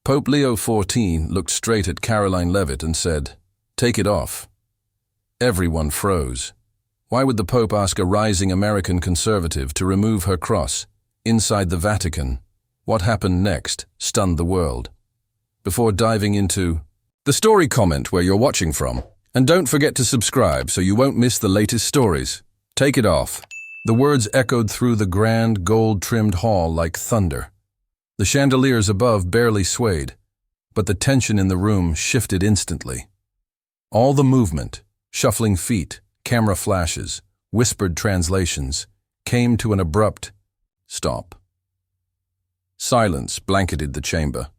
Pope Leo XIV looked straight at Karoline Leavitt and said, "Take it off." Everyone froze. Why would the Pope ask a rising American conservative to remove her cross inside the Vatican? What happened next stunned the world. Before diving into the story, comment where you're watching from, and don't forget to subscribe so you won't miss the latest stories. Take it off. The words echoed through the grand, gold-trimmed hall like thunder. The chandeliers above barely swayed, but the tension in the room shifted instantly. All the movement, shuffling feet, camera flashes, whispered translations, came to an abrupt stop. Silence blanketed the chamber.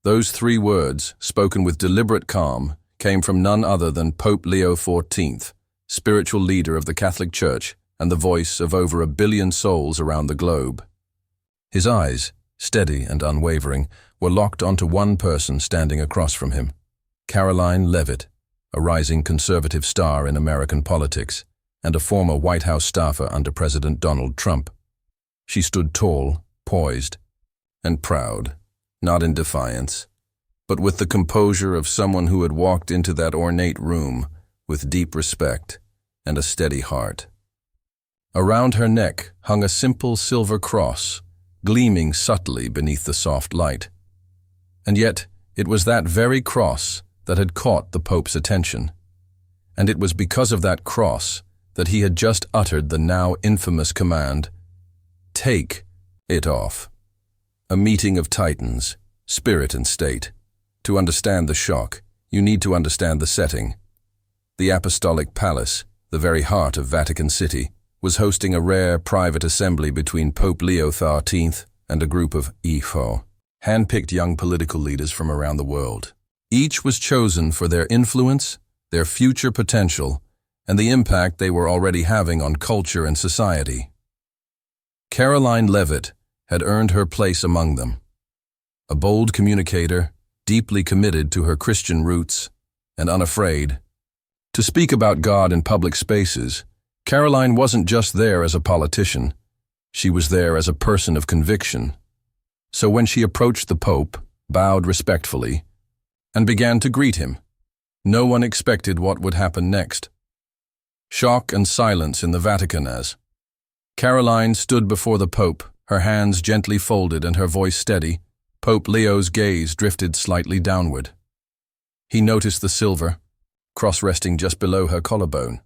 Those 3 words, spoken with deliberate calm, came from none other than Pope Leo XIV, spiritual leader of the Catholic Church and the voice of over 1 billion souls around the globe. His eyes, steady and unwavering, were locked onto one person standing across from him, Karoline Leavitt, a rising conservative star in American politics and a former White House staffer under President Donald Trump. She stood tall, poised, and proud, not in defiance, but with the composure of someone who had walked into that ornate room with deep respect and a steady heart. Around her neck hung a simple silver cross, gleaming subtly beneath the soft light. And yet, it was that very cross that had caught the Pope's attention. And it was because of that cross that he had just uttered the now infamous command, "Take it off." A meeting of titans, spirit and state. To understand the shock, you need to understand the setting. The Apostolic Palace, the very heart of Vatican City, was hosting a rare private assembly between Pope Leo XIV and a group of XIV, hand-picked young political leaders from around the world. Each was chosen for their influence, their future potential, and the impact they were already having on culture and society. Karoline Leavitt had earned her place among them. A bold communicator, deeply committed to her Christian roots, and unafraid to speak about God in public spaces, Karoline wasn't just there as a politician. She was there as a person of conviction. So when she approached the Pope, bowed respectfully, and began to greet him, no one expected what would happen next. Shock and silence in the Vatican as Karoline stood before the Pope, her hands gently folded and her voice steady. Pope Leo's gaze drifted slightly downward. He noticed the silver, cross resting just below her collarbone.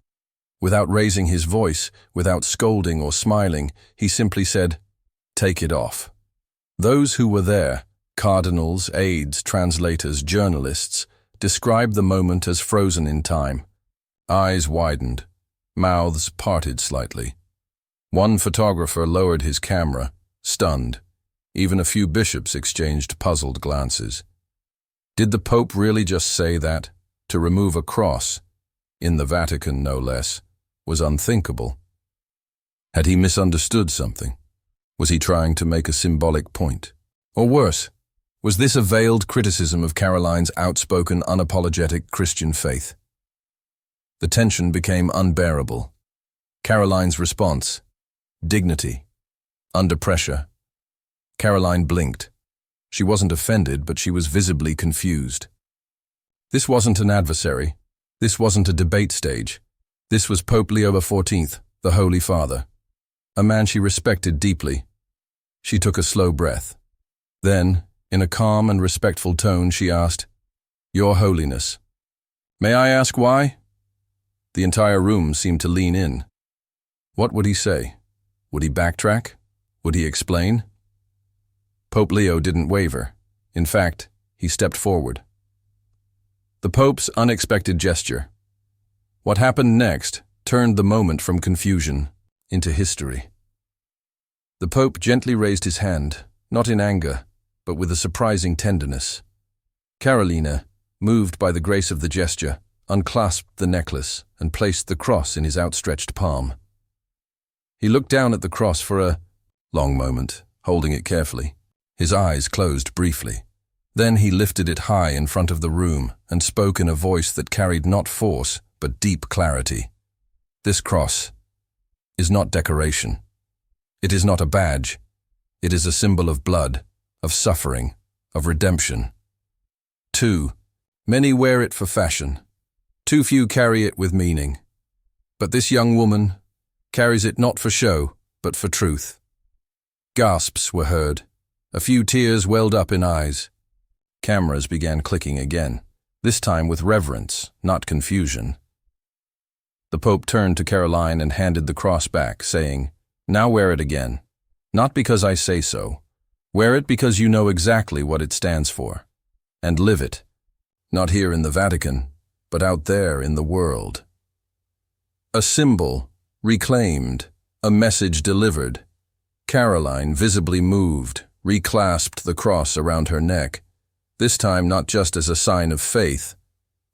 Without raising his voice, without scolding or smiling, he simply said, "Take it off." Those who were there, cardinals, aides, translators, journalists, described the moment as frozen in time. Eyes widened, mouths parted slightly. One photographer lowered his camera, stunned. Even a few bishops exchanged puzzled glances. Did the Pope really just say that? To remove a cross, in the Vatican no less, was unthinkable. Had he misunderstood something? Was he trying to make a symbolic point? Or worse, was this a veiled criticism of Karoline's outspoken, unapologetic Christian faith? The tension became unbearable. Karoline's response: dignity. Under pressure. Karoline blinked. She wasn't offended, but she was visibly confused. This wasn't an adversary. This wasn't a debate stage. This was Pope Leo XIV, the Holy Father, a man she respected deeply. She took a slow breath. Then, in a calm and respectful tone, she asked, "Your Holiness, may I ask why?" The entire room seemed to lean in. What would he say? Would he backtrack? Would he explain? Pope Leo didn't waver. In fact, he stepped forward. The Pope's unexpected gesture. What happened next turned the moment from confusion into history. The Pope gently raised his hand, not in anger, but with a surprising tenderness. Karoline, moved by the grace of the gesture, unclasped the necklace and placed the cross in his outstretched palm. He looked down at the cross for a long moment, holding it carefully. His eyes closed briefly. Then he lifted it high in front of the room and spoke in a voice that carried not force, but deep clarity. This cross is not decoration. It is not a badge. It is a symbol of blood, of suffering, of redemption. 2. Many wear it for fashion. Too few carry it with meaning. But this young woman carries it not for show, but for truth. Gasps were heard. A few tears welled up in eyes. Cameras began clicking again, this time with reverence, not confusion. The Pope turned to Karoline and handed the cross back, saying, "Now wear it again. Not because I say so. Wear it because you know exactly what it stands for. And live it. Not here in the Vatican, but out there in the world." A symbol, reclaimed, a message delivered. Karoline, visibly moved, reclasped the cross around her neck, this time not just as a sign of faith,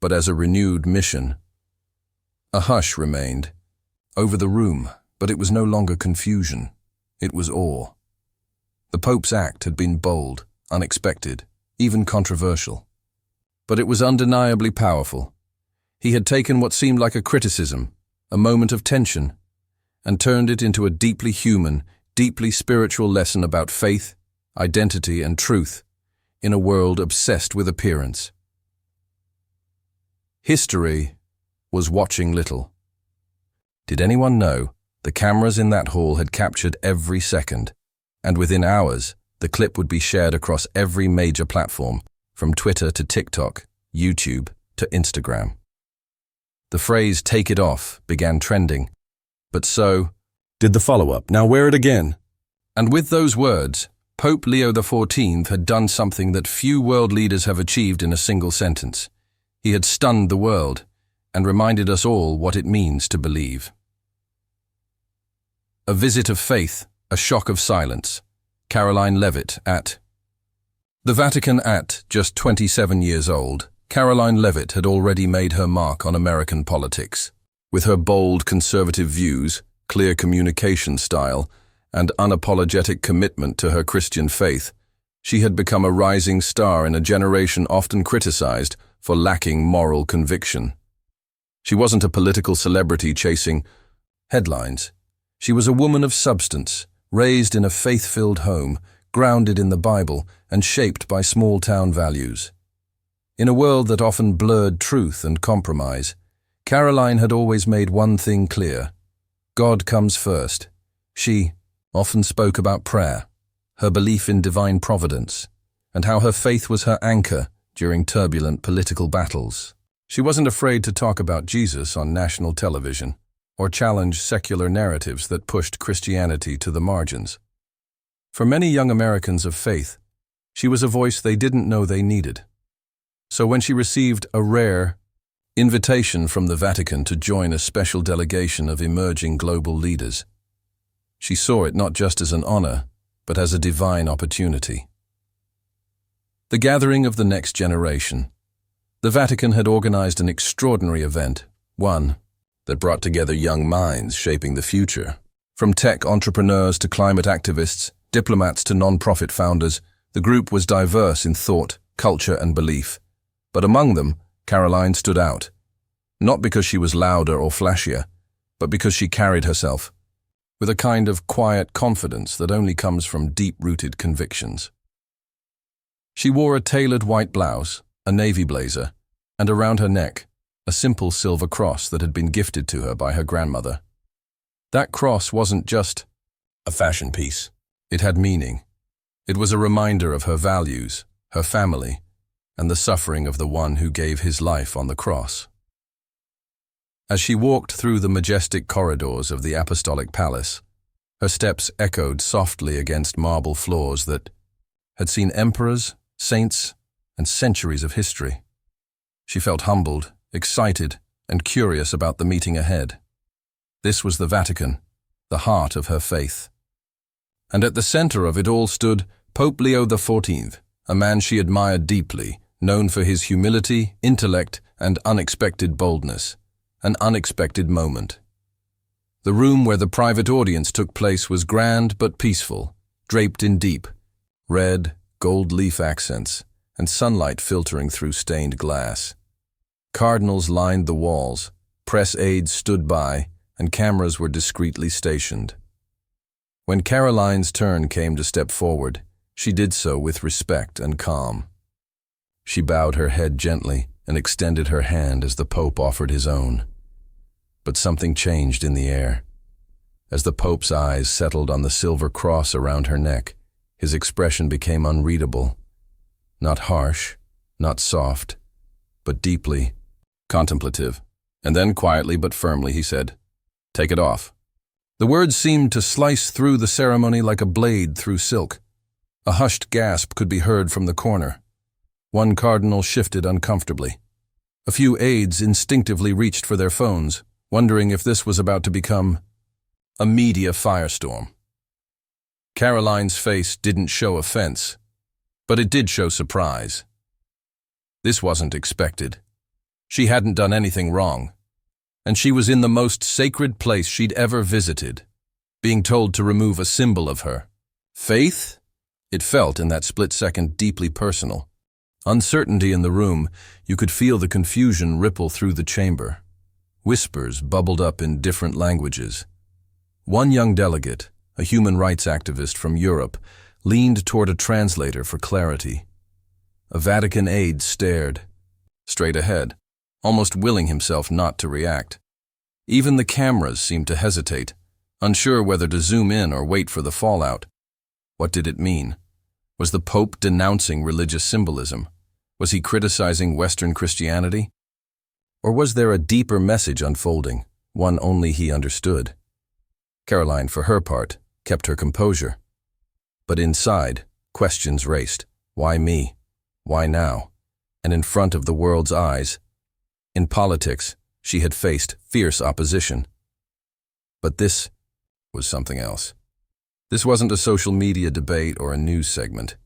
but as a renewed mission. A hush remained over the room, but it was no longer confusion. It was awe. The Pope's act had been bold, unexpected, even controversial. But it was undeniably powerful. He had taken what seemed like a criticism, a moment of tension, and turned it into a deeply human, deeply spiritual lesson about faith, identity, and truth in a world obsessed with appearance. History was watching little. Did anyone know the cameras in that hall had captured every second, and within hours the clip would be shared across every major platform, from Twitter to TikTok, YouTube to Instagram. The phrase "take it off" began trending, but so did the follow-up, "Now wear it again." And with those words, Pope Leo XIV had done something that few world leaders have achieved in a single sentence. He had stunned the world and reminded us all what it means to believe. A visit of faith, a shock of silence. Karoline Leavitt at the Vatican. At just 27 years old, Karoline Leavitt had already made her mark on American politics. With her bold conservative views, clear communication style, and unapologetic commitment to her Christian faith, she had become a rising star in a generation often criticized for lacking moral conviction. She wasn't a political celebrity chasing headlines. She was a woman of substance, raised in a faith-filled home, grounded in the Bible, and shaped by small-town values. In a world that often blurred truth and compromise, Karoline had always made one thing clear: God comes first. She often spoke about prayer, her belief in divine providence, and how her faith was her anchor during turbulent political battles. She wasn't afraid to talk about Jesus on national television or challenge secular narratives that pushed Christianity to the margins. For many young Americans of faith, she was a voice they didn't know they needed. So when she received a rare invitation from the Vatican to join a special delegation of emerging global leaders, she saw it not just as an honor, but as a divine opportunity. The gathering of the next generation. The Vatican had organized an extraordinary event, one that brought together young minds shaping the future. From tech entrepreneurs to climate activists, diplomats to non-profit founders, the group was diverse in thought, culture, and belief. But among them, Karoline stood out. Not because she was louder or flashier, but because she carried herself with a kind of quiet confidence that only comes from deep-rooted convictions. She wore a tailored white blouse, a navy blazer, and around her neck, a simple silver cross that had been gifted to her by her grandmother. That cross wasn't just a fashion piece. It had meaning. It was a reminder of her values, her family, and the suffering of the one who gave his life on the cross. As she walked through the majestic corridors of the Apostolic Palace, her steps echoed softly against marble floors that had seen emperors, saints, and centuries of history. She felt humbled, excited, and curious about the meeting ahead. This was the Vatican, the heart of her faith. And at the center of it all stood Pope Leo XIV, a man she admired deeply, known for his humility, intellect, and unexpected boldness. An unexpected moment. The room where the private audience took place was grand but peaceful, draped in deep, red, gold leaf accents, and sunlight filtering through stained glass. Cardinals lined the walls, press aides stood by, and cameras were discreetly stationed. When Karoline's turn came to step forward, she did so with respect and calm. She bowed her head gently and extended her hand as the Pope offered his own. But something changed in the air. As the Pope's eyes settled on the silver cross around her neck, his expression became unreadable. Not harsh, not soft, but deeply contemplative. And then quietly but firmly he said, "Take it off." The words seemed to slice through the ceremony like a blade through silk. A hushed gasp could be heard from the corner. One cardinal shifted uncomfortably. A few aides instinctively reached for their phones, wondering if this was about to become a media firestorm. Karoline's face didn't show offense, but it did show surprise. This wasn't expected. She hadn't done anything wrong, and she was in the most sacred place she'd ever visited, being told to remove a symbol of her faith. It felt in that split second deeply personal. Uncertainty in the room, you could feel the confusion ripple through the chamber. Whispers bubbled up in different languages. One young delegate, a human rights activist from Europe, leaned toward a translator for clarity. A Vatican aide stared straight ahead, almost willing himself not to react. Even the cameras seemed to hesitate, unsure whether to zoom in or wait for the fallout. What did it mean? Was the Pope denouncing religious symbolism? Was he criticizing Western Christianity? Or was there a deeper message unfolding, one only he understood? Karoline, for her part, kept her composure. But inside, questions raced. Why me? Why now? And in front of the world's eyes. In politics, she had faced fierce opposition. But this was something else. This wasn't a social media debate or a news segment.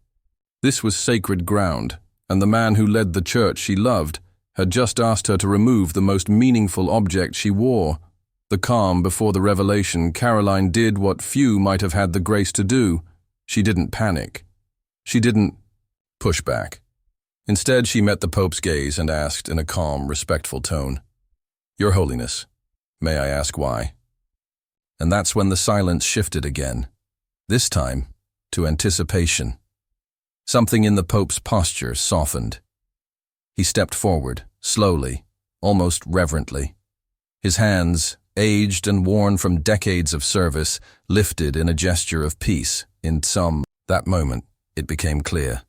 This was sacred ground, and the man who led the church she loved had just asked her to remove the most meaningful object she wore. The calm before the revelation, Karoline did what few might have had the grace to do. She didn't panic. She didn't push back. Instead, she met the Pope's gaze and asked in a calm, respectful tone, "Your Holiness, may I ask why?" And that's when the silence shifted again, this time to anticipation. Something in the Pope's posture softened. He stepped forward, slowly, almost reverently. His hands, aged and worn from decades of service, lifted in a gesture of peace. That moment, it became clear.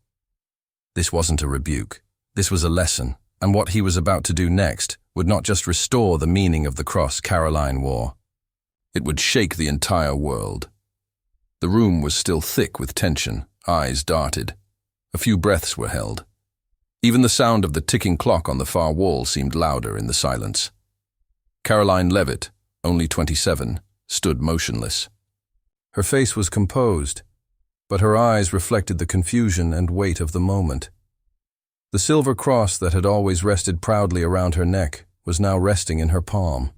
This wasn't a rebuke. This was a lesson, and what he was about to do next would not just restore the meaning of the cross Karoline wore. It would shake the entire world. The room was still thick with tension, eyes darted. A few breaths were held. Even the sound of the ticking clock on the far wall seemed louder in the silence. Karoline Leavitt, only 27, stood motionless. Her face was composed, but her eyes reflected the confusion and weight of the moment. The silver cross that had always rested proudly around her neck was now resting in her palm,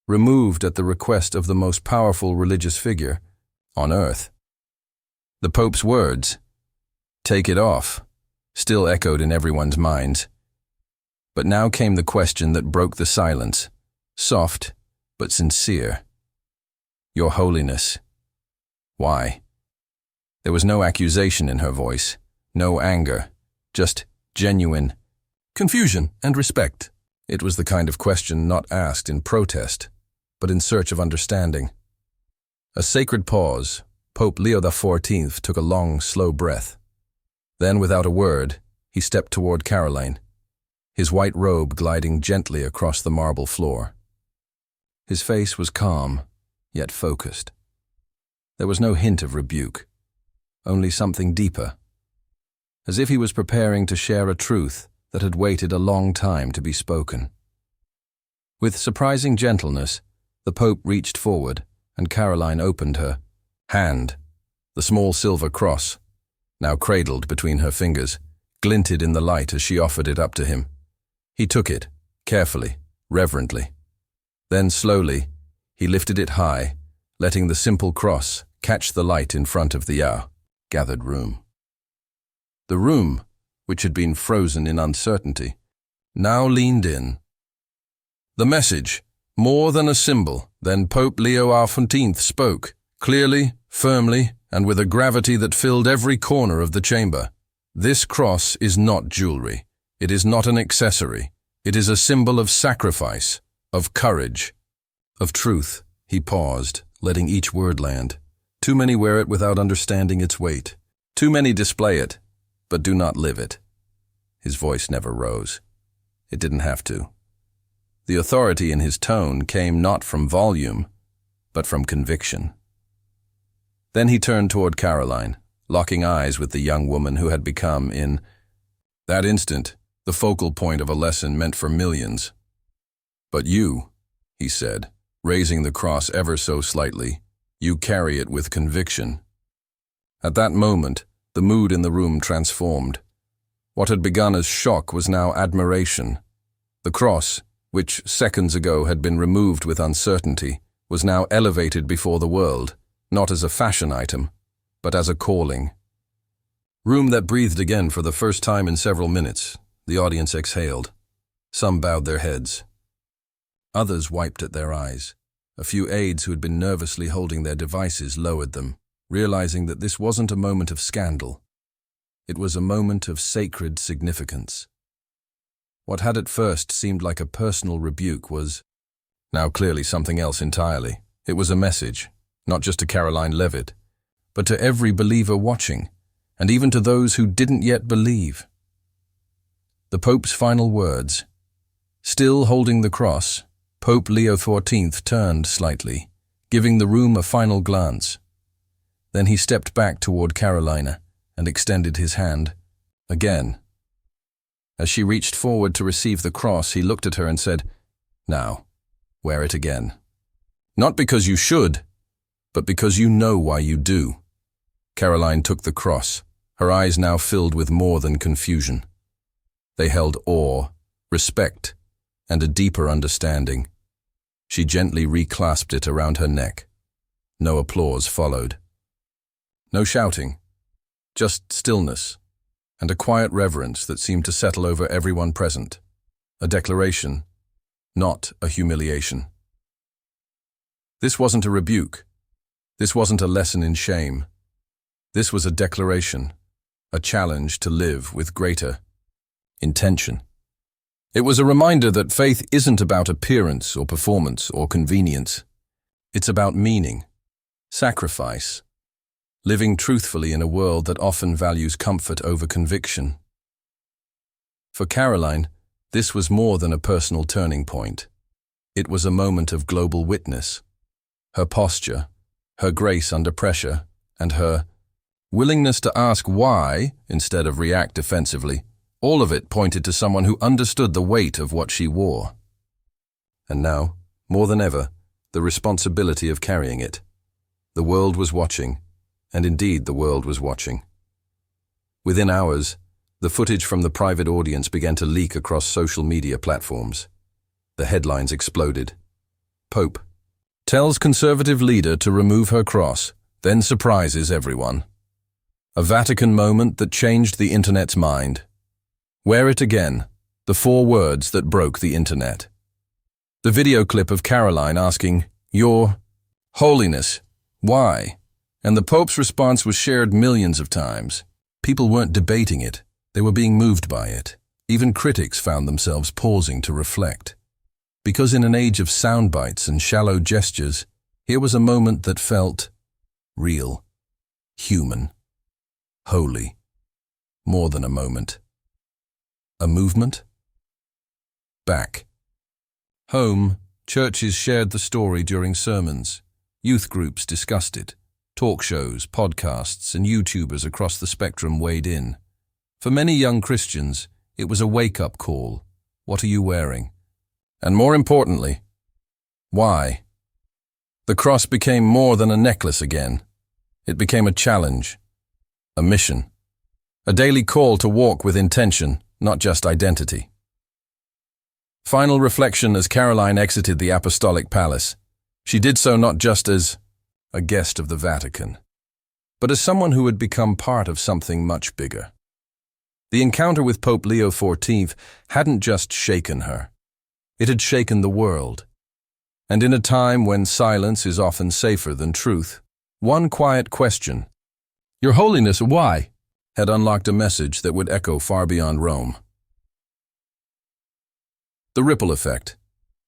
removed at the request of the most powerful religious figure on earth. The Pope's words, "Take it off," still echoed in everyone's minds. But now came the question that broke the silence, soft but sincere. "Your Holiness, why?" There was no accusation in her voice, no anger, just genuine confusion and respect. It was the kind of question not asked in protest, but in search of understanding. A sacred pause. Pope Leo XIV took a long, slow breath. Then, without a word, he stepped toward Karoline, his white robe gliding gently across the marble floor. His face was calm, yet focused. There was no hint of rebuke, only something deeper, as if he was preparing to share a truth that had waited a long time to be spoken. With surprising gentleness, the Pope reached forward, and Karoline opened her hand. The small silver cross, now cradled between her fingers, glinted in the light as she offered it up to him. He took it, carefully, reverently. Then slowly, he lifted it high, letting the simple cross catch the light in front of the gathered room. The room, which had been frozen in uncertainty, now leaned in. The message, more than a symbol, then Pope Leo XIV spoke, clearly, firmly, and with a gravity that filled every corner of the chamber. This cross is not jewelry. It is not an accessory. It is a symbol of sacrifice, of courage, of truth. He paused, letting each word land. Too many wear it without understanding its weight. Too many display it, but do not live it. His voice never rose. It didn't have to. The authority in his tone came not from volume, but from conviction. Then he turned toward Karoline, locking eyes with the young woman who had become, in that instant, the focal point of a lesson meant for millions. But you, he said, raising the cross ever so slightly, you carry it with conviction. At that moment, the mood in the room transformed. What had begun as shock was now admiration. The cross, which seconds ago had been removed with uncertainty, was now elevated before the world, not as a fashion item, but as a calling. Room that breathed again for the first time in several minutes. The audience exhaled. Some bowed their heads. Others wiped at their eyes. A few aides who had been nervously holding their devices lowered them, realizing that this wasn't a moment of scandal. It was a moment of sacred significance. What had at first seemed like a personal rebuke was now clearly something else entirely. It was a message, not just to Karoline Leavitt, but to every believer watching, and even to those who didn't yet believe. The Pope's final words. Still holding the cross, Pope Leo XIV turned slightly, giving the room a final glance. Then he stepped back toward Karoline and extended his hand. Again. As she reached forward to receive the cross, he looked at her and said, "Now, wear it again. Not because you should, but because you know why you do." Karoline took the cross, her eyes now filled with more than confusion. They held awe, respect, and a deeper understanding. She gently reclasped it around her neck. No applause followed. No shouting, just stillness, and a quiet reverence that seemed to settle over everyone present. A declaration, not a humiliation. This wasn't a rebuke. This wasn't a lesson in shame. This was a declaration, a challenge to live with greater intention. It was a reminder that faith isn't about appearance or performance or convenience. It's about meaning, sacrifice, living truthfully in a world that often values comfort over conviction. For Karoline, this was more than a personal turning point. It was a moment of global witness. Her posture, her grace under pressure, and her willingness to ask why instead of react defensively, all of it pointed to someone who understood the weight of what she wore. And now, more than ever, the responsibility of carrying it. The world was watching, and indeed the world was watching. Within hours, the footage from the private audience began to leak across social media platforms. The headlines exploded. Pope tells conservative leader to remove her cross, then surprises everyone. A Vatican moment that changed the internet's mind. Wear it again, the 4 words that broke the internet. The video clip of Karoline asking, "Your Holiness, why?" And the Pope's response was shared millions of times. People weren't debating it, they were being moved by it. Even critics found themselves pausing to reflect. Because in an age of sound bites and shallow gestures, here was a moment that felt real, human, holy. More than a moment. A movement? Back. Home, churches shared the story during sermons. Youth groups discussed it. Talk shows, podcasts, and YouTubers across the spectrum weighed in. For many young Christians, it was a wake-up call. What are you wearing? And more importantly, why? The cross became more than a necklace again. It became a challenge, a mission, a daily call to walk with intention, not just identity. Final reflection as Karoline exited the Apostolic Palace. She did so not just as a guest of the Vatican, but as someone who had become part of something much bigger. The encounter with Pope Leo XIV hadn't just shaken her. It had shaken the world. And in a time when silence is often safer than truth, one quiet question Your Holiness, why? Had unlocked a message that would echo far beyond Rome. The ripple effect.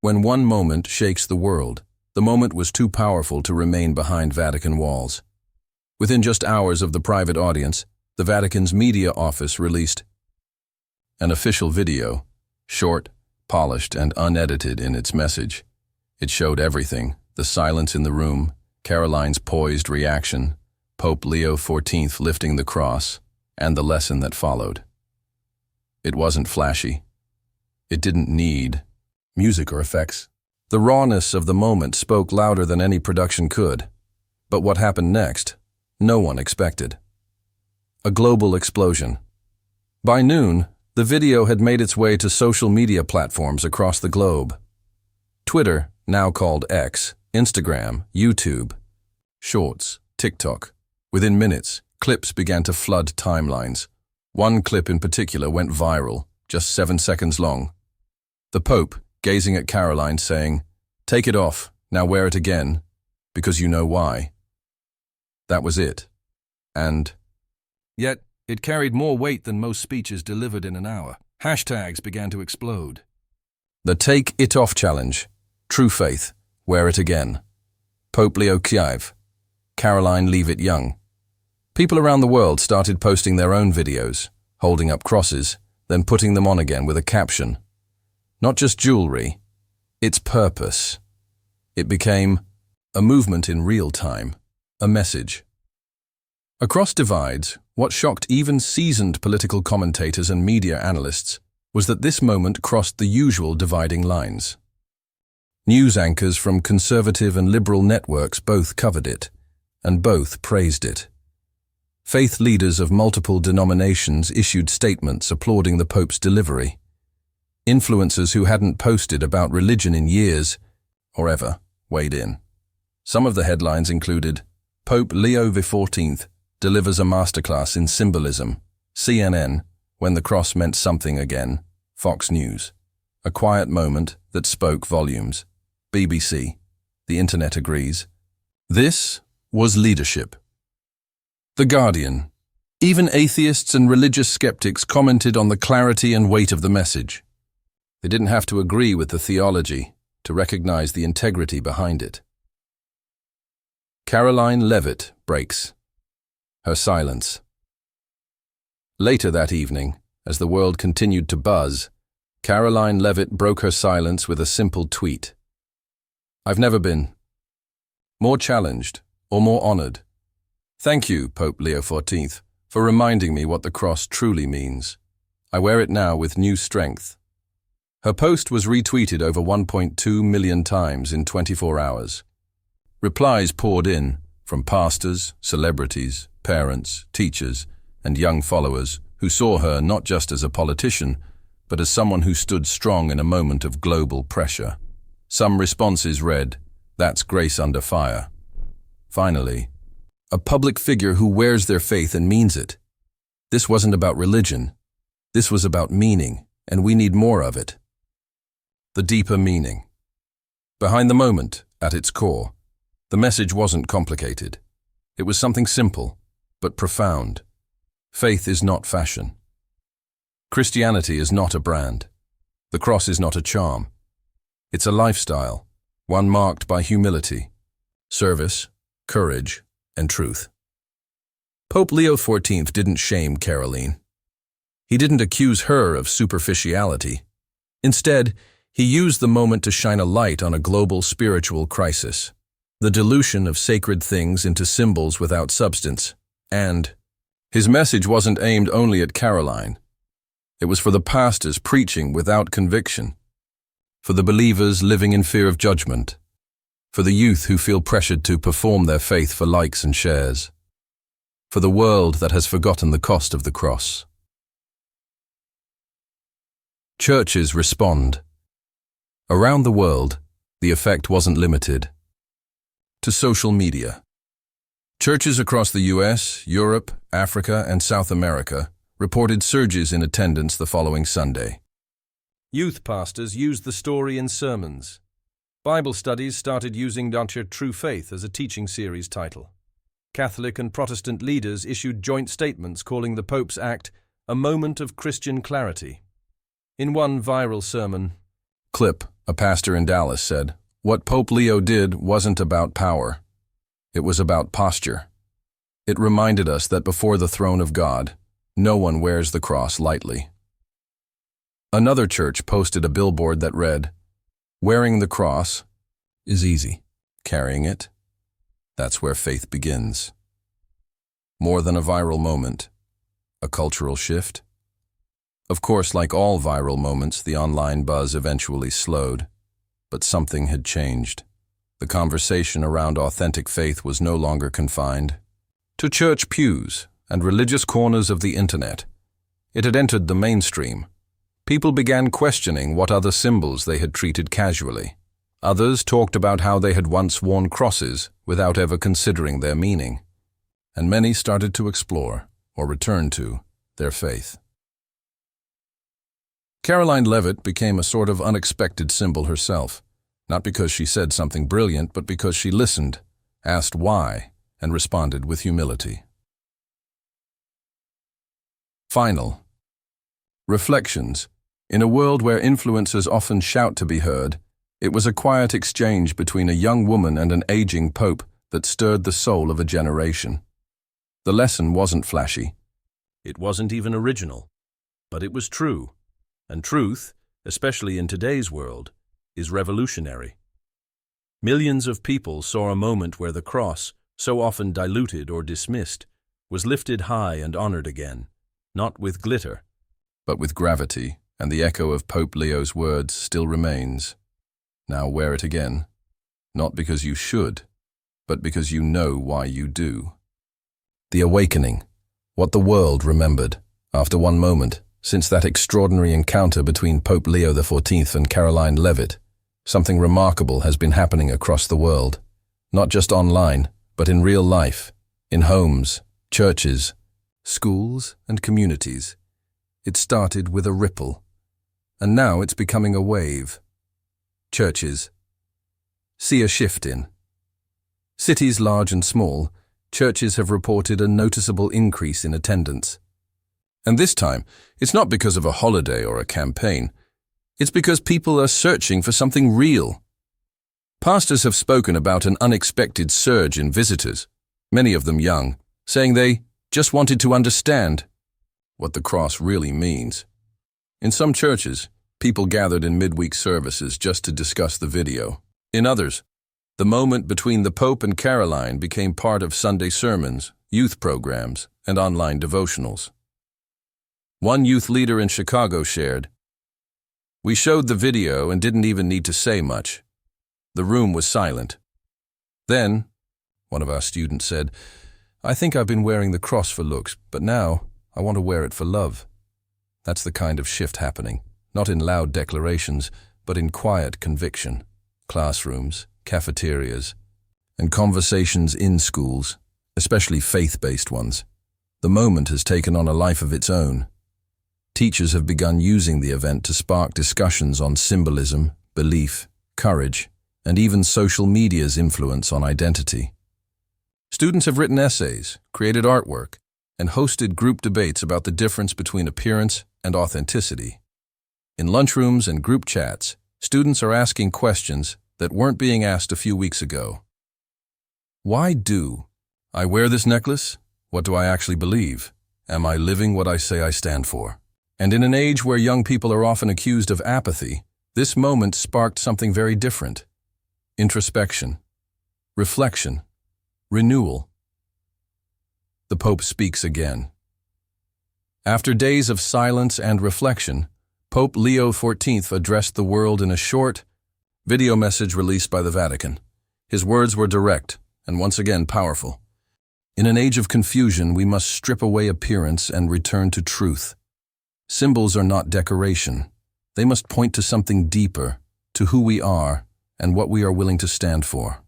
When one moment shakes the world, the moment was too powerful to remain behind Vatican walls. Within just hours of the private audience, the Vatican's media office released an official video, short, polished, and unedited in its message. It showed everything: the silence in the room, Karoline's poised reaction, Pope Leo XIV lifting the cross, and the lesson that followed. It wasn't flashy. It didn't need music or effects. The rawness of the moment spoke louder than any production could. But what happened next, no one expected. A global explosion. By noon, the video had made its way to social media platforms across the globe. Twitter, now called X, Instagram, YouTube, Shorts, TikTok. Within minutes, clips began to flood timelines. One clip in particular went viral, just 7 seconds long. The Pope, gazing at Karoline, saying, "Take it off, now wear it again, because you know why." That was it. And yet, it carried more weight than most speeches delivered in an hour. Hashtags began to explode. The Take It Off Challenge. True Faith. Wear it again. Pope Leo XIV. Karoline Leavitt Young. People around the world started posting their own videos, holding up crosses, then putting them on again with a caption. Not just jewelry, its purpose. It became a movement in real time, a message. Across divides, what shocked even seasoned political commentators and media analysts was that this moment crossed the usual dividing lines. News anchors from conservative and liberal networks both covered it, and both praised it. Faith leaders of multiple denominations issued statements applauding the Pope's delivery. Influencers who hadn't posted about religion in years, or ever, weighed in. Some of the headlines included, Pope Leo XIV delivers a masterclass in symbolism, CNN, when the cross meant something again, Fox News, a quiet moment that spoke volumes, BBC, the internet agrees. This was leadership. The Guardian. Even atheists and religious skeptics commented on the clarity and weight of the message. They didn't have to agree with the theology to recognize the integrity behind it. Karoline Leavitt breaks. Her silence. Later that evening, as the world continued to buzz, Karoline Leavitt broke her silence with a simple tweet. I've never been more challenged or more honored. Thank you, Pope Leo XIV, for reminding me what the cross truly means. I wear it now with new strength. Her post was retweeted over 1.2 million times in 24 hours. Replies poured in from pastors, celebrities, parents, teachers, and young followers who saw her not just as a politician, but as someone who stood strong in a moment of global pressure. Some responses read, "That's grace under fire." Finally, a public figure who wears their faith and means it. This wasn't about religion. This was about meaning, and we need more of it. The deeper meaning. Behind the moment, at its core, the message wasn't complicated. It was something simple, but profound. Faith is not fashion. Christianity is not a brand. The cross is not a charm. It's a lifestyle, one marked by humility, service, courage, and truth. Pope Leo XIV didn't shame Karoline. He didn't accuse her of superficiality. Instead, he used the moment to shine a light on a global spiritual crisis, the dilution of sacred things into symbols without substance. And his message wasn't aimed only at Karoline. It was for the pastors preaching without conviction, for the believers living in fear of judgment, for the youth who feel pressured to perform their faith for likes and shares, for the world that has forgotten the cost of the cross. Churches respond. Around the world, the effect wasn't limited to social media. Churches across the US, Europe, Africa, and South America reported surges in attendance the following Sunday. Youth pastors used the story in sermons. Bible studies started using True Faith as a teaching series title. Catholic and Protestant leaders issued joint statements calling the Pope's act a moment of Christian clarity. In one viral sermon clip, a pastor in Dallas said, "What Pope Leo did wasn't about power. It was about posture. It reminded us that before the throne of God, no one wears the cross lightly." Another church posted a billboard that read, "Wearing the cross is easy. Carrying it, that's where faith begins." More than a viral moment, a cultural shift. Of course, like all viral moments, the online buzz eventually slowed, but something had changed. The conversation around authentic faith was no longer confined to church pews and religious corners of the internet. It had entered the mainstream. People began questioning what other symbols they had treated casually. Others talked about how they had once worn crosses without ever considering their meaning. And many started to explore, or return to, their faith. Karoline Leavitt became a sort of unexpected symbol herself, not because she said something brilliant, but because she listened, asked why, and responded with humility. Final reflections. In a world where influencers often shout to be heard, it was a quiet exchange between a young woman and an aging pope that stirred the soul of a generation. The lesson wasn't flashy. It wasn't even original, but it was true. And truth, especially in today's world, is revolutionary. Millions of people saw a moment where the cross, so often diluted or dismissed, was lifted high and honored again, not with glitter, but with gravity, and the echo of Pope Leo's words still remains. Now wear it again, not because you should, but because you know why you do. The awakening, what the world remembered, after one moment, since that extraordinary encounter between Pope Leo XIV and Karoline Leavitt, something remarkable has been happening across the world, not just online, but in real life, in homes, churches, schools, and communities. It started with a ripple, and now it's becoming a wave. Churches see a shift in. Cities large and small, churches have reported a noticeable increase in attendance. And this time, it's not because of a holiday or a campaign. It's because people are searching for something real. Pastors have spoken about an unexpected surge in visitors, many of them young, saying they just wanted to understand what the cross really means. In some churches, people gathered in midweek services just to discuss the video. In others, the moment between the Pope and Karoline became part of Sunday sermons, youth programs, and online devotionals. One youth leader in Chicago shared, "We showed the video and didn't even need to say much. The room was silent. Then," one of our students said, "I think I've been wearing the cross for looks, but now I want to wear it for love." That's the kind of shift happening, not in loud declarations, but in quiet conviction. Classrooms, cafeterias, and conversations in schools, especially faith-based ones. The moment has taken on a life of its own. Teachers have begun using the event to spark discussions on symbolism, belief, courage, and even social media's influence on identity. Students have written essays, created artwork, and hosted group debates about the difference between appearance and authenticity. In lunchrooms and group chats, students are asking questions that weren't being asked a few weeks ago. Why do I wear this necklace? What do I actually believe? Am I living what I say I stand for? And in an age where young people are often accused of apathy, this moment sparked something very different. Introspection, reflection, renewal. The Pope speaks again. After days of silence and reflection, Pope Leo XIV addressed the world in a short video message released by the Vatican. His words were direct and once again powerful. In an age of confusion, we must strip away appearance and return to truth. Symbols are not decoration. They must point to something deeper, to who we are and what we are willing to stand for.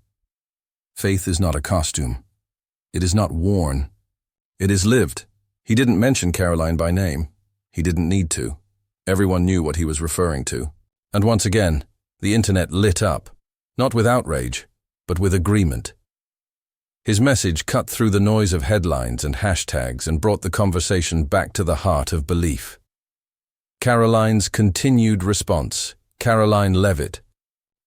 Faith is not a costume. It is not worn. It is lived. He didn't mention Karoline by name. He didn't need to. Everyone knew what he was referring to. And once again, the internet lit up, not with outrage, but with agreement. His message cut through the noise of headlines and hashtags and brought the conversation back to the heart of belief. Karoline's continued response, Karoline Leavitt,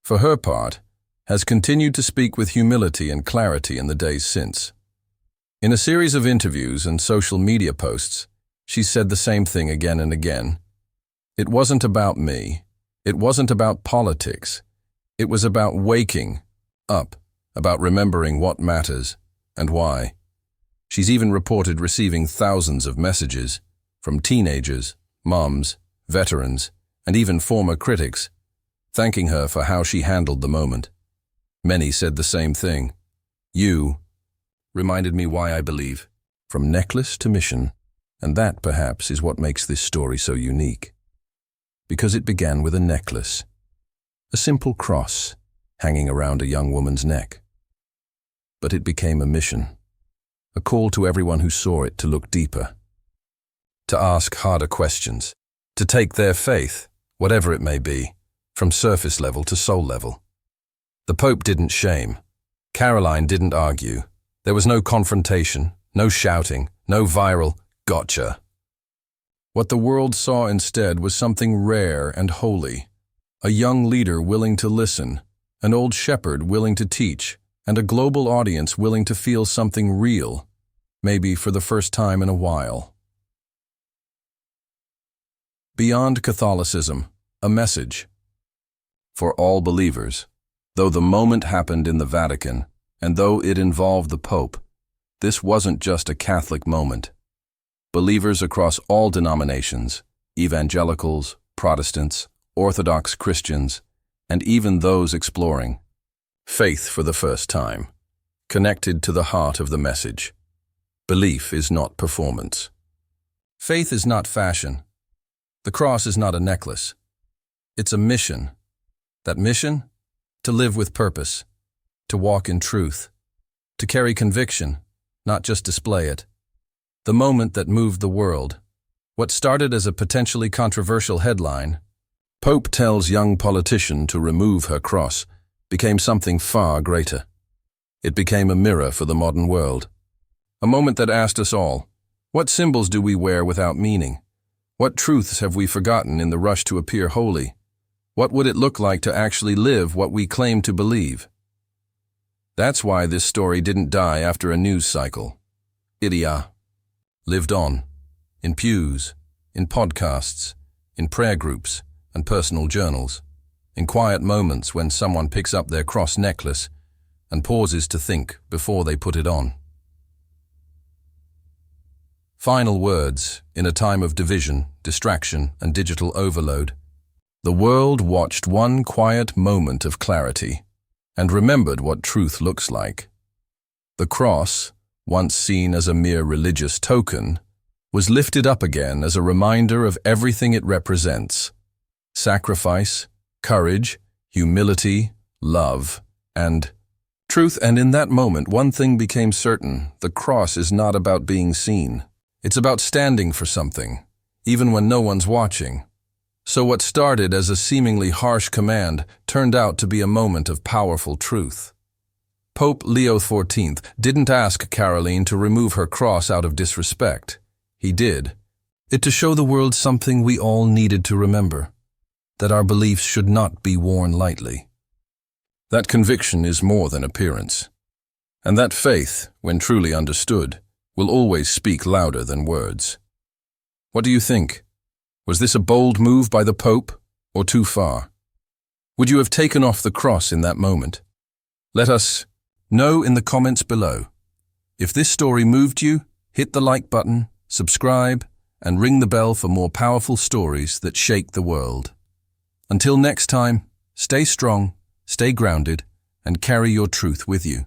for her part, has continued to speak with humility and clarity in the days since. In a series of interviews and social media posts, she said the same thing again and again. It wasn't about me. It wasn't about politics. It was about waking up, about remembering what matters and why. She's even reported receiving thousands of messages from teenagers, moms, veterans, and even former critics, thanking her for how she handled the moment. Many said the same thing. You reminded me why I believe, from necklace to mission, and that, perhaps, is what makes this story so unique. Because it began with a necklace, a simple cross hanging around a young woman's neck. But it became a mission, a call to everyone who saw it to look deeper, to ask harder questions, to take their faith, whatever it may be, from surface level to soul level. The Pope didn't shame. Karoline didn't argue. There was no confrontation, no shouting, no viral gotcha. What the world saw instead was something rare and holy. A young leader willing to listen, an old shepherd willing to teach, and a global audience willing to feel something real, maybe for the first time in a while. Beyond Catholicism, a message. For all believers, though the moment happened in the Vatican, and though it involved the Pope, this wasn't just a Catholic moment. Believers across all denominations, evangelicals, Protestants, Orthodox Christians, and even those exploring faith for the first time, connected to the heart of the message. Belief is not performance. Faith is not fashion. The cross is not a necklace. It's a mission. That mission? To live with purpose, to walk in truth, to carry conviction, not just display it. The moment that moved the world. What started as a potentially controversial headline, Pope tells young politician to remove her cross, became something far greater. It became a mirror for the modern world. A moment that asked us all, what symbols do we wear without meaning? What truths have we forgotten in the rush to appear holy? What would it look like to actually live what we claim to believe? That's why this story didn't die after a news cycle. It lived on, in pews, in podcasts, in prayer groups, and personal journals, in quiet moments when someone picks up their cross necklace and pauses to think before they put it on. Final words in a time of division, distraction, and digital overload. The world watched one quiet moment of clarity and remembered what truth looks like. The cross, once seen as a mere religious token, was lifted up again as a reminder of everything it represents: sacrifice, courage, humility, love, and truth. And in that moment, one thing became certain: the cross is not about being seen. It's about standing for something, even when no one's watching. So what started as a seemingly harsh command turned out to be a moment of powerful truth. Pope Leo XIV didn't ask Karoline to remove her cross out of disrespect. He did it to show the world something we all needed to remember: that our beliefs should not be worn lightly. That conviction is more than appearance. And that faith, when truly understood, will always speak louder than words. What do you think? Was this a bold move by the Pope, or too far? Would you have taken off the cross in that moment? Let us know in the comments below. If this story moved you, hit the like button, subscribe, and ring the bell for more powerful stories that shake the world. Until next time, stay strong, stay grounded, and carry your truth with you.